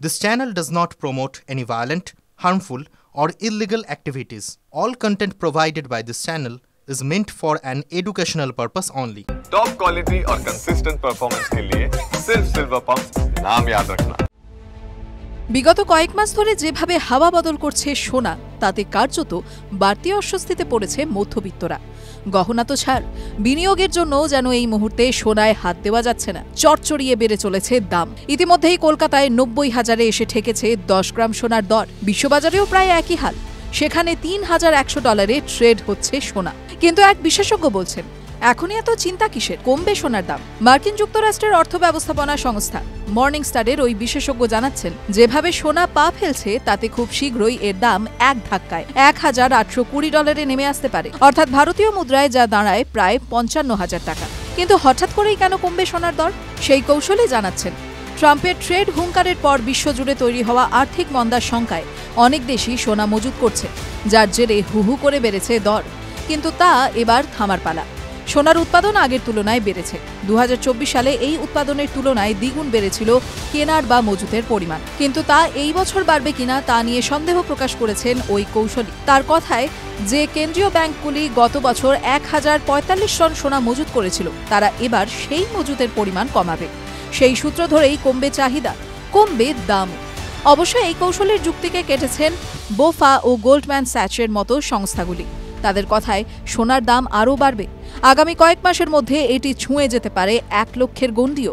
This channel does not promote any violent, harmful, or illegal activities. All content provided by this channel is meant for an educational purpose only. Top quality और consistent performance के लिए सिर्फ silver pump नाम याद रखना। বিগত কয়েক মাস ধরে যেভাবে হাওয়া বদল করছে সোনা, তাতে কার্যত বাড়তি অস্বস্তিতে পড়েছে মধ্যবিত্তরা। গহনা তো ছাড়, বিনিয়োগের জন্য যেন এই মুহূর্তে সোনায় হাত দেওয়া যাচ্ছে না। চড়চড়িয়ে বেড়ে চলেছে দাম। ইতিমধ্যেই কলকাতায় ৯০,০০০-এ এসে ঠেকেছে ১০ গ্রাম সোনার দর। বিশ্ববাজারেও প্রায় একই হাল। সেখানে $৩,১০০ ট্রেড হচ্ছে সোনা। কিন্তু এক বিশেষজ্ঞ বলছেন, এখনই এত চিন্তা কিসের, কমবে সোনার দাম। মার্কিন যুক্তরাষ্ট্রের অর্থ ব্যবস্থাপনা সংস্থা মর্নিং স্টারের ওই বিশেষজ্ঞ জানাচ্ছেন, যেভাবে সোনা পা ফেলছে তাতে খুব শীঘ্রই এর দাম এক ধাক্কায় $১,৮২০ নেমে আসতে পারে, অর্থাৎ ভারতীয় মুদ্রায় যা দাঁড়ায় প্রায় ৫৫,০০০ টাকা। কিন্তু হঠাৎ করেই কেন কমবে সোনার দর, সেই কৌশলই জানাচ্ছেন। ট্রাম্পের ট্রেড হুঙ্কারের পর বিশ্বজুড়ে তৈরি হওয়া আর্থিক মন্দার শঙ্কায় অনেক দেশই সোনা মজুত করছে, যার জেরে হু করে বেড়েছে দর। কিন্তু তা এবার থামার পালা। সোনার উৎপাদন আগের তুলনায় বেড়েছে। ২০২৪ সালে এই উৎপাদনের তুলনায় দ্বিগুণ বেড়েছিল কেনার বা মজুতের পরিমাণ। কিন্তু তা এই বছর বাড়বে কিনা তা নিয়ে সন্দেহ প্রকাশ করেছেন ওই কৌশলী। তার কথায়, যে কেন্দ্রীয় ব্যাংকগুলি গত বছর ১,০৪৫ টন সোনা মজুত করেছিল, তারা এবার সেই মজুতের পরিমাণ কমাবে। সেই সূত্র ধরেই কমবে চাহিদা, কমবে দাম। অবশ্য এই কৌশলের যুক্তিকে কেটেছেন বোফা ও গোল্ডম্যান স্যাচের মতো সংস্থাগুলি। তাদের কথায় সোনার দাম আরও বাড়বে। আগামী কয়েক মাসের মধ্যে এটি ছুঁয়ে যেতে পারে ১ লক্ষের গণ্ডিও।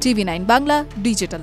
TV9 Bangla digital.